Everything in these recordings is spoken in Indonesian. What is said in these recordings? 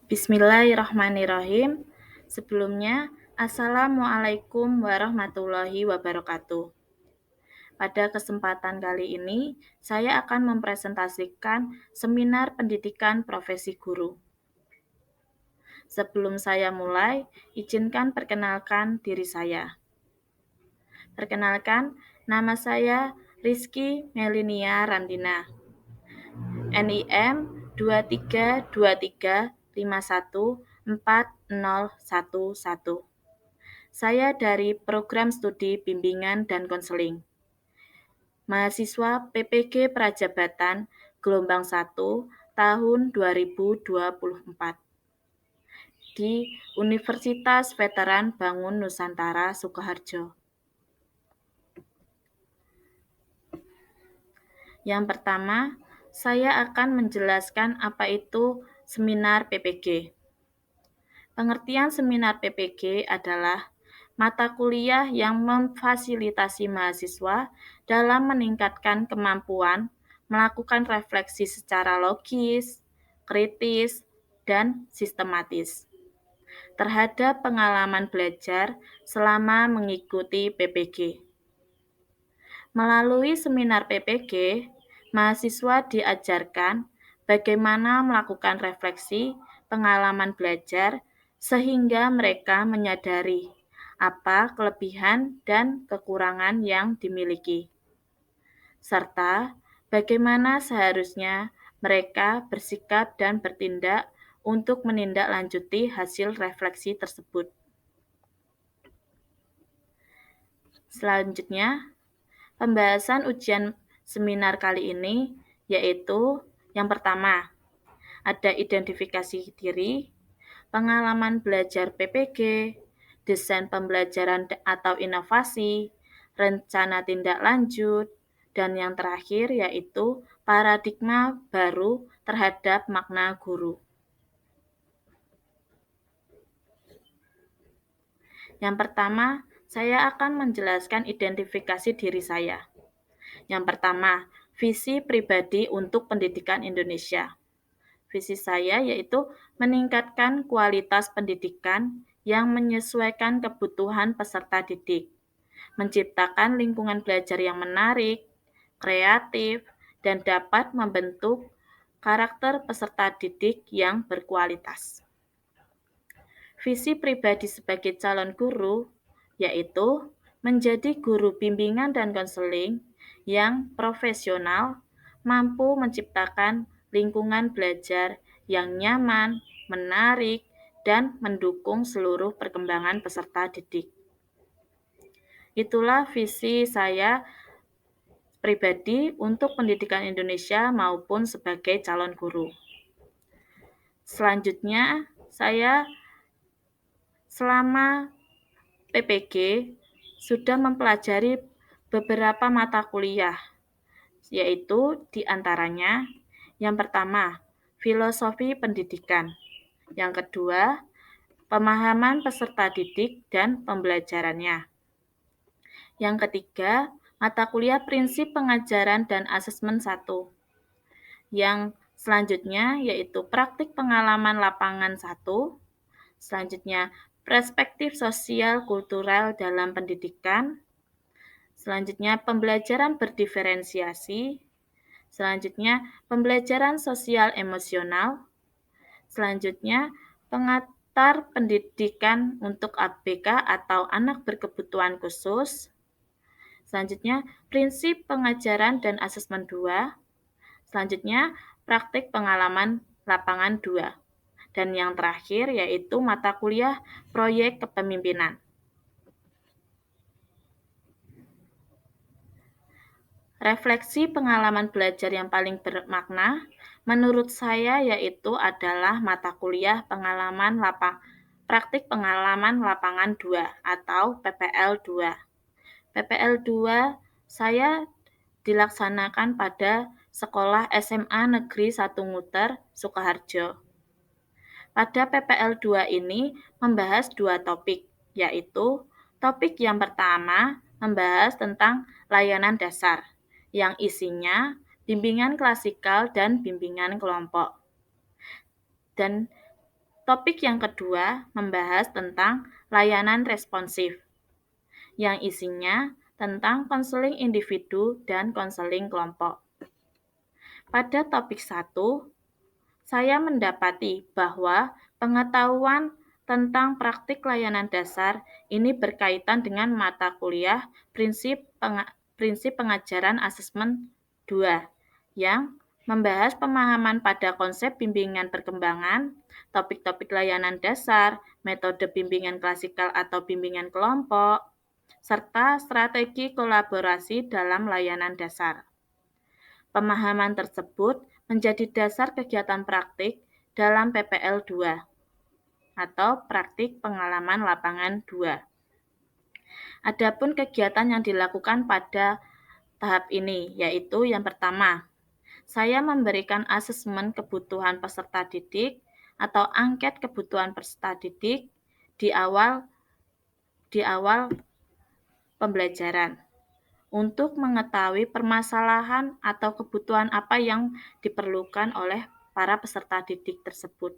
Bismillahirrahmanirrahim. Sebelumnya, Assalamualaikum warahmatullahi wabarakatuh. Pada kesempatan kali ini, saya akan mempresentasikan seminar pendidikan profesi guru. Sebelum saya mulai, izinkan perkenalkan diri saya. Perkenalkan, nama saya Rizky Melinia Randina, NIM 2323514011. Saya dari Program Studi Bimbingan dan Konseling. Mahasiswa PPG Prajabatan Gelombang 1 tahun 2024 di Universitas Veteran Bangun Nusantara Sukoharjo. Yang pertama, saya akan menjelaskan apa itu seminar PPG. Pengertian seminar PPG adalah mata kuliah yang memfasilitasi mahasiswa dalam meningkatkan kemampuan melakukan refleksi secara logis, kritis, dan sistematis terhadap pengalaman belajar selama mengikuti PPG. Melalui seminar PPG, mahasiswa diajarkan bagaimana melakukan refleksi pengalaman belajar sehingga mereka menyadari apa kelebihan dan kekurangan yang dimiliki, serta bagaimana seharusnya mereka bersikap dan bertindak untuk menindaklanjuti hasil refleksi tersebut. Selanjutnya, pembahasan ujian seminar kali ini yaitu yang pertama, ada identifikasi diri, pengalaman belajar PPG, desain pembelajaran atau inovasi, rencana tindak lanjut, dan yang terakhir yaitu paradigma baru terhadap makna guru. Yang pertama, saya akan menjelaskan identifikasi diri saya. Yang pertama, visi pribadi untuk pendidikan Indonesia. Visi saya yaitu meningkatkan kualitas pendidikan yang menyesuaikan kebutuhan peserta didik, menciptakan lingkungan belajar yang menarik, kreatif, dan dapat membentuk karakter peserta didik yang berkualitas. Visi pribadi sebagai calon guru yaitu menjadi guru bimbingan dan konseling yang profesional, mampu menciptakan lingkungan belajar yang nyaman, menarik, dan mendukung seluruh perkembangan peserta didik. Itulah visi saya pribadi untuk pendidikan Indonesia maupun sebagai calon guru. Selanjutnya, saya selama PPG sudah mempelajari beberapa mata kuliah, yaitu diantaranya yang pertama, filosofi pendidikan, yang kedua, pemahaman peserta didik dan pembelajarannya, yang ketiga, mata kuliah prinsip pengajaran dan asesmen 1, yang selanjutnya yaitu praktik pengalaman lapangan 1, selanjutnya perspektif sosial kultural dalam pendidikan, selanjutnya pembelajaran berdiferensiasi, selanjutnya pembelajaran sosial emosional, selanjutnya pengantar pendidikan untuk ABK atau anak berkebutuhan khusus, selanjutnya prinsip pengajaran dan asesmen 2, selanjutnya praktik pengalaman lapangan 2. Dan yang terakhir yaitu mata kuliah proyek kepemimpinan. Refleksi pengalaman belajar yang paling bermakna menurut saya yaitu adalah mata kuliah praktik pengalaman lapangan 2 atau PPL 2. PPL 2 saya dilaksanakan pada Sekolah SMA Negeri 1 Nguter, Sukoharjo. Pada PPL 2 ini membahas 2 topik, yaitu topik yang pertama membahas tentang layanan dasar, yang isinya bimbingan klasikal dan bimbingan kelompok. Dan Topik yang kedua membahas tentang layanan responsif, yang isinya tentang konseling individu dan konseling kelompok. Pada topik 1, saya mendapati bahwa pengetahuan tentang praktik layanan dasar ini berkaitan dengan mata kuliah prinsip pengajaran asesmen 2 yang membahas pemahaman pada konsep bimbingan perkembangan, topik-topik layanan dasar, metode bimbingan klasikal atau bimbingan kelompok, serta strategi kolaborasi dalam layanan dasar. Pemahaman tersebut menjadi dasar kegiatan praktik dalam PPL 2 atau praktik pengalaman lapangan 2. Adapun kegiatan yang dilakukan pada tahap ini yaitu yang pertama, saya memberikan asesmen kebutuhan peserta didik atau angket kebutuhan peserta didik di awal pembelajaran untuk mengetahui permasalahan atau kebutuhan apa yang diperlukan oleh para peserta didik tersebut.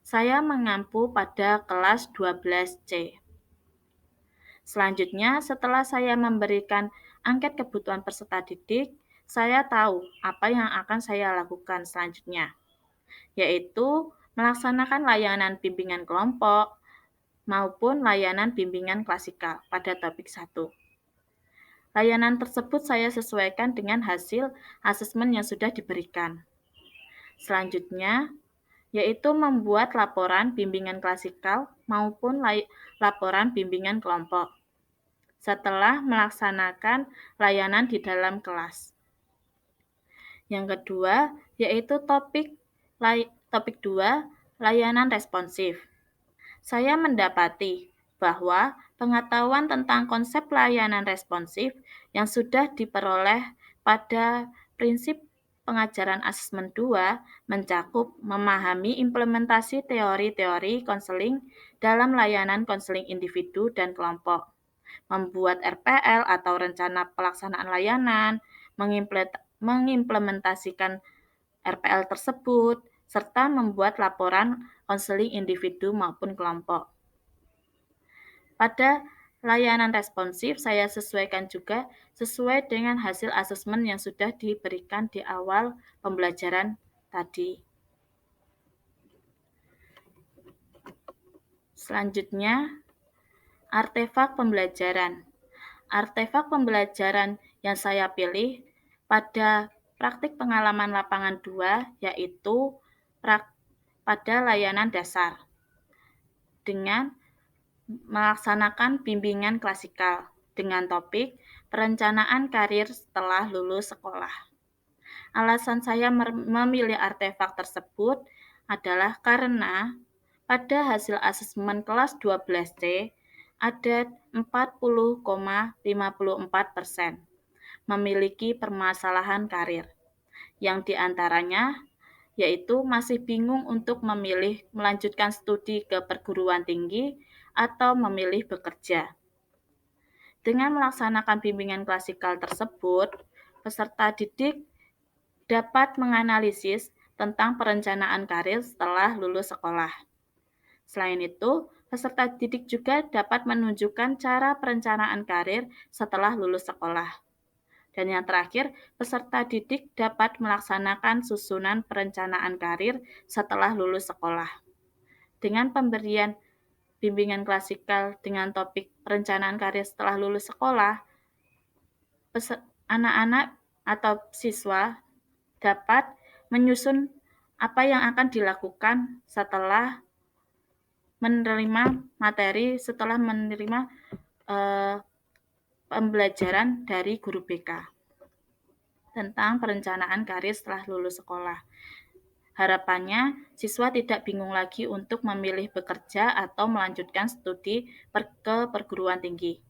Saya mengampu pada kelas 12C. Selanjutnya, setelah saya memberikan angket kebutuhan peserta didik, saya tahu apa yang akan saya lakukan selanjutnya, yaitu melaksanakan layanan bimbingan kelompok maupun layanan bimbingan klasikal pada topik 1. Layanan tersebut saya sesuaikan dengan hasil asesmen yang sudah diberikan. Selanjutnya, yaitu membuat laporan bimbingan klasikal maupun laporan bimbingan kelompok setelah melaksanakan layanan di dalam kelas. Yang kedua, yaitu topik 2, layanan responsif. Saya mendapati bahwa pengetahuan tentang konsep layanan responsif yang sudah diperoleh pada prinsip pengajaran asesmen 2 mencakup memahami implementasi teori-teori konseling dalam layanan konseling individu dan kelompok, membuat RPL atau rencana pelaksanaan layanan, mengimplementasikan RPL tersebut, serta membuat laporan konseling individu maupun kelompok. Pada layanan responsif, saya sesuaikan juga sesuai dengan hasil asesmen yang sudah diberikan di awal pembelajaran tadi. Selanjutnya, artefak pembelajaran. Artefak pembelajaran yang saya pilih pada praktik pengalaman lapangan 2 yaitu pada layanan dasar dengan melaksanakan bimbingan klasikal dengan topik perencanaan karir setelah lulus sekolah. Alasan saya memilih artefak tersebut adalah karena pada hasil asesmen kelas 12C ada 40,54% memiliki permasalahan karir, yang diantaranya yaitu masih bingung untuk memilih melanjutkan studi ke perguruan tinggi atau memilih bekerja. Dengan melaksanakan bimbingan klasikal tersebut, peserta didik dapat menganalisis tentang perencanaan karir setelah lulus sekolah. Selain itu, peserta didik juga dapat menunjukkan cara perencanaan karir setelah lulus sekolah. Dan yang terakhir, peserta didik dapat melaksanakan susunan perencanaan karir setelah lulus sekolah. Dengan pemberian bimbingan klasikal dengan topik perencanaan karir setelah lulus sekolah, anak-anak atau siswa dapat menyusun apa yang akan dilakukan setelah menerima materi, setelah menerima pembelajaran dari guru BK tentang perencanaan karir setelah lulus sekolah. Harapannya, siswa tidak bingung lagi untuk memilih bekerja atau melanjutkan studi ke perguruan tinggi.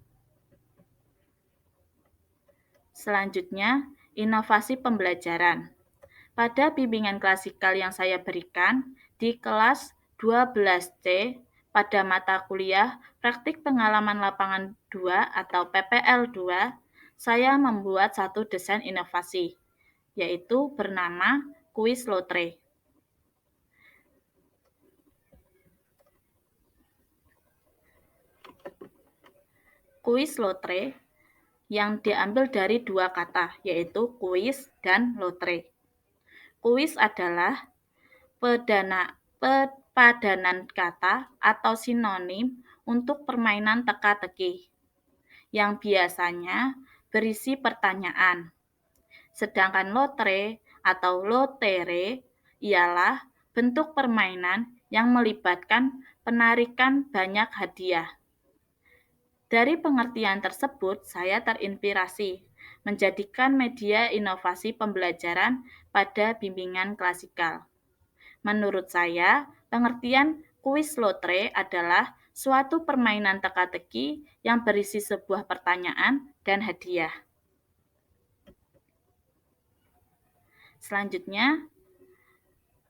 Selanjutnya, inovasi pembelajaran. Pada bimbingan klasikal yang saya berikan di kelas 12C pada mata kuliah Praktik Pengalaman Lapangan 2 atau PPL 2, saya membuat satu desain inovasi, yaitu bernama kuis lotre. kuis lotre yang diambil dari dua kata, yaitu kuis dan lotre. Kuis adalah padanan kata atau sinonim untuk permainan teka-teki yang biasanya berisi pertanyaan. Sedangkan lotre atau lotere ialah bentuk permainan yang melibatkan penarikan banyak hadiah. Dari pengertian tersebut, saya terinspirasi menjadikan media inovasi pembelajaran pada bimbingan klasikal. Menurut saya, pengertian kuis lotre adalah suatu permainan teka-teki yang berisi sebuah pertanyaan dan hadiah. Selanjutnya,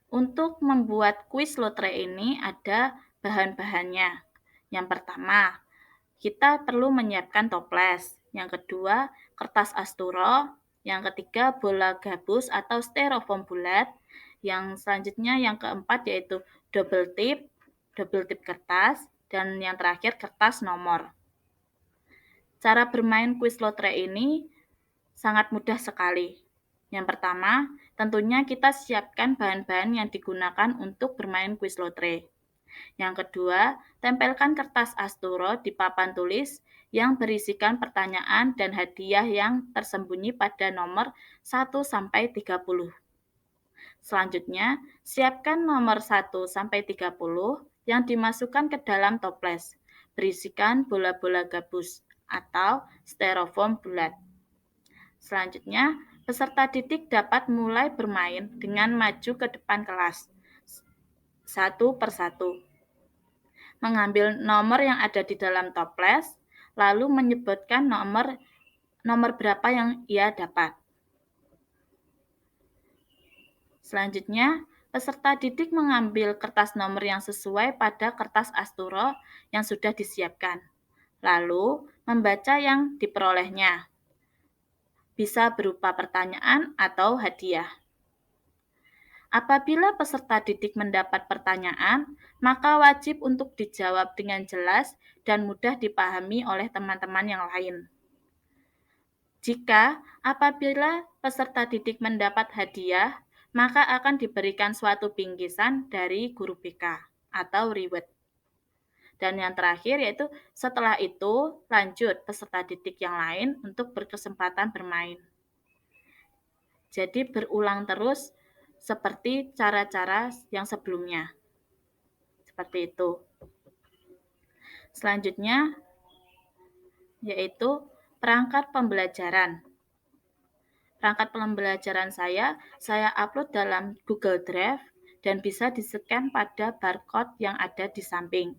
untuk membuat kuis lotre ini ada bahan-bahannya. Yang pertama, kita perlu menyiapkan toples. Yang kedua, kertas asturo. Yang ketiga, bola gabus atau styrofoam bulat. Yang selanjutnya, yang keempat yaitu double tip kertas. Dan yang terakhir, kertas nomor. Cara bermain kuis lotre ini sangat mudah sekali. Yang pertama, tentunya kita siapkan bahan-bahan yang digunakan untuk bermain kuis lotre. Yang kedua, tempelkan kertas asturo di papan tulis yang berisikan pertanyaan dan hadiah yang tersembunyi pada nomor 1 sampai 30. Selanjutnya, siapkan nomor 1 sampai 30 yang dimasukkan ke dalam toples. Berisikan bola-bola gabus atau styrofoam bulat. Selanjutnya, peserta didik dapat mulai bermain dengan maju ke depan kelas satu persatu, mengambil nomor yang ada di dalam toples, lalu menyebutkan nomor berapa yang ia dapat. Selanjutnya, peserta didik mengambil kertas nomor yang sesuai pada kertas asturo yang sudah disiapkan, lalu membaca yang diperolehnya. Bisa berupa pertanyaan atau hadiah. Apabila peserta didik mendapat pertanyaan, maka wajib untuk dijawab dengan jelas dan mudah dipahami oleh teman-teman yang lain. Jika apabila peserta didik mendapat hadiah, maka akan diberikan suatu bingkisan dari guru BK atau reward. Dan yang terakhir yaitu setelah itu lanjut peserta didik yang lain untuk berkesempatan bermain. Jadi berulang terus seperti cara-cara yang sebelumnya. Seperti itu. Selanjutnya yaitu perangkat pembelajaran. Perangkat pembelajaran saya upload dalam Google Drive dan bisa di-scan pada barcode yang ada di samping.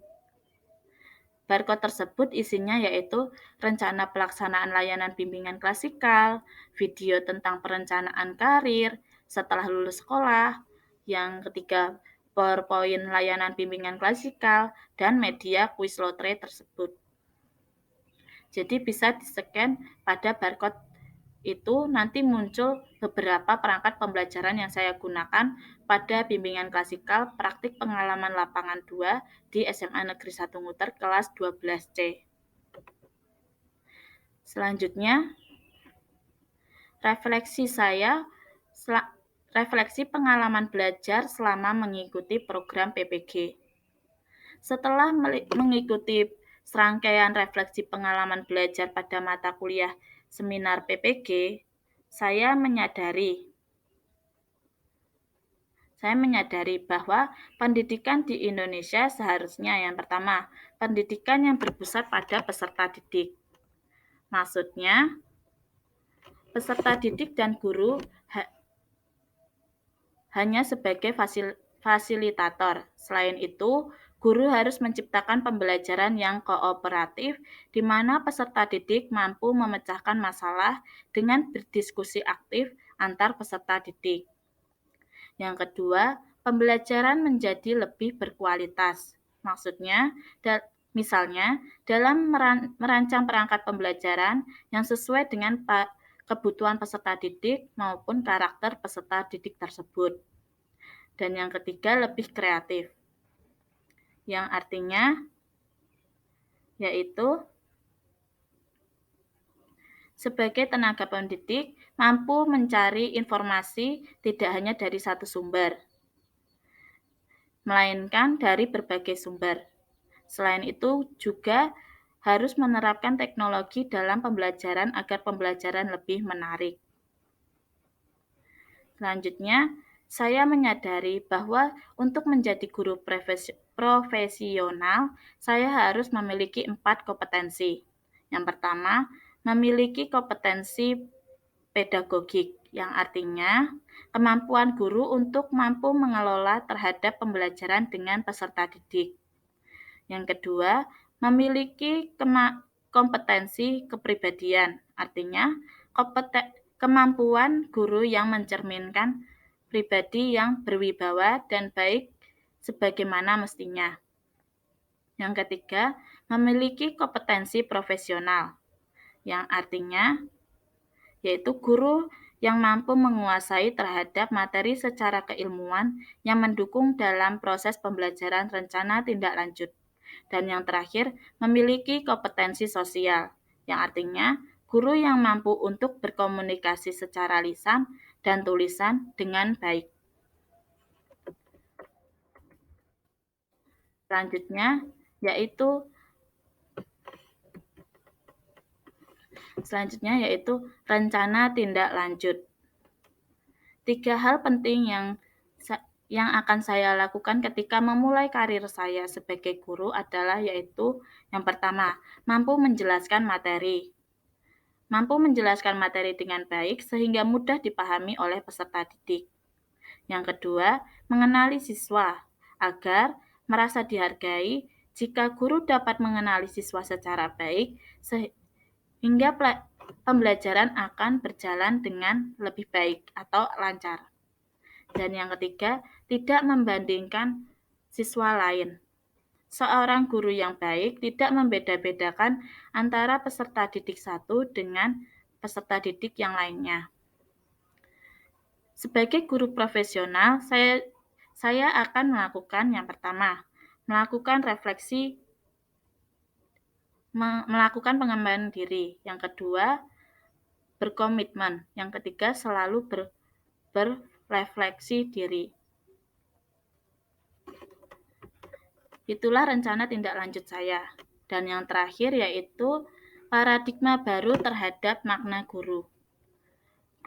Barcode tersebut isinya yaitu rencana pelaksanaan layanan bimbingan klasikal, video tentang perencanaan karir setelah lulus sekolah, yang ketiga PowerPoint layanan bimbingan klasikal, dan media kuis lotre tersebut. Jadi bisa di-scan pada barcode itu nanti muncul beberapa perangkat pembelajaran yang saya gunakan pada bimbingan klasikal praktik pengalaman lapangan 2 di SMA Negeri 1 Nguter kelas 12C. Selanjutnya, refleksi pengalaman belajar selama mengikuti program PPG. Setelah mengikuti serangkaian refleksi pengalaman belajar pada mata kuliah seminar PPG, saya menyadari bahwa pendidikan di Indonesia seharusnya yang pertama, pendidikan yang berpusat pada peserta didik. Maksudnya, peserta didik dan guru hanya sebagai fasilitator. Selain itu, guru harus menciptakan pembelajaran yang kooperatif di mana peserta didik mampu memecahkan masalah dengan berdiskusi aktif antar peserta didik. Yang kedua, pembelajaran menjadi lebih berkualitas. Maksudnya, misalnya dalam merancang perangkat pembelajaran yang sesuai dengan kebutuhan peserta didik maupun karakter peserta didik tersebut. Dan yang ketiga, lebih kreatif. Yang artinya yaitu Sebagai tenaga pendidik, mampu mencari informasi tidak hanya dari satu sumber, melainkan dari berbagai sumber. Selain itu, juga harus menerapkan teknologi dalam pembelajaran agar pembelajaran lebih menarik. Selanjutnya, saya menyadari bahwa untuk menjadi guru profesional, saya harus memiliki 4 kompetensi. Yang pertama, memiliki kompetensi pedagogik, yang artinya kemampuan guru untuk mampu mengelola terhadap pembelajaran dengan peserta didik. Yang kedua, memiliki kompetensi kepribadian, artinya kemampuan guru yang mencerminkan pribadi yang berwibawa dan baik sebagaimana mestinya. Yang ketiga, memiliki kompetensi profesional, yang artinya yaitu guru yang mampu menguasai terhadap materi secara keilmuan yang mendukung dalam proses pembelajaran rencana tindak lanjut. Dan yang terakhir, memiliki kompetensi sosial, yang artinya guru yang mampu untuk berkomunikasi secara lisan dan tulisan dengan baik. Selanjutnya, yaitu rencana tindak lanjut. 3 hal penting yang akan saya lakukan ketika memulai karir saya sebagai guru adalah yaitu yang pertama, mampu menjelaskan materi. Mampu menjelaskan materi dengan baik sehingga mudah dipahami oleh peserta didik. Yang kedua, mengenali siswa agar merasa dihargai. Jika guru dapat mengenali siswa secara baik sehingga pembelajaran akan berjalan dengan lebih baik atau lancar. Dan yang ketiga, tidak membandingkan siswa lain. Seorang guru yang baik tidak membeda-bedakan antara peserta didik satu dengan peserta didik yang lainnya. Sebagai guru profesional, saya akan melakukan yang pertama, melakukan refleksi, melakukan pengembangan diri. Yang kedua, berkomitmen. Yang ketiga, selalu berrefleksi diri. Itulah rencana tindak lanjut saya. Dan yang terakhir yaitu paradigma baru terhadap makna guru.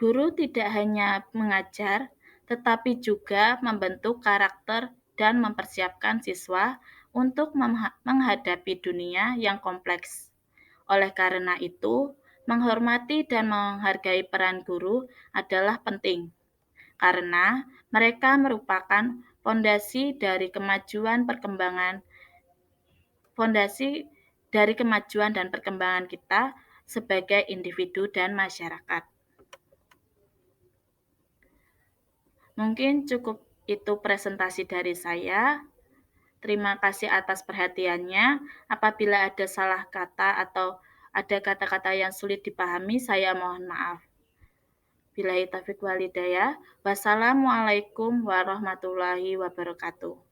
Guru tidak hanya mengajar, tetapi juga membentuk karakter dan mempersiapkan siswa untuk menghadapi dunia yang kompleks. Oleh karena itu, menghormati dan menghargai peran guru adalah penting, karena mereka merupakan fondasi dari kemajuan dan perkembangan kita sebagai individu dan masyarakat. Mungkin cukup itu presentasi dari saya. Terima kasih atas perhatiannya. Apabila ada salah kata atau ada kata-kata yang sulit dipahami, saya mohon maaf. Billahi taufiq wal hidayah. Wassalamualaikum warahmatullahi wabarakatuh.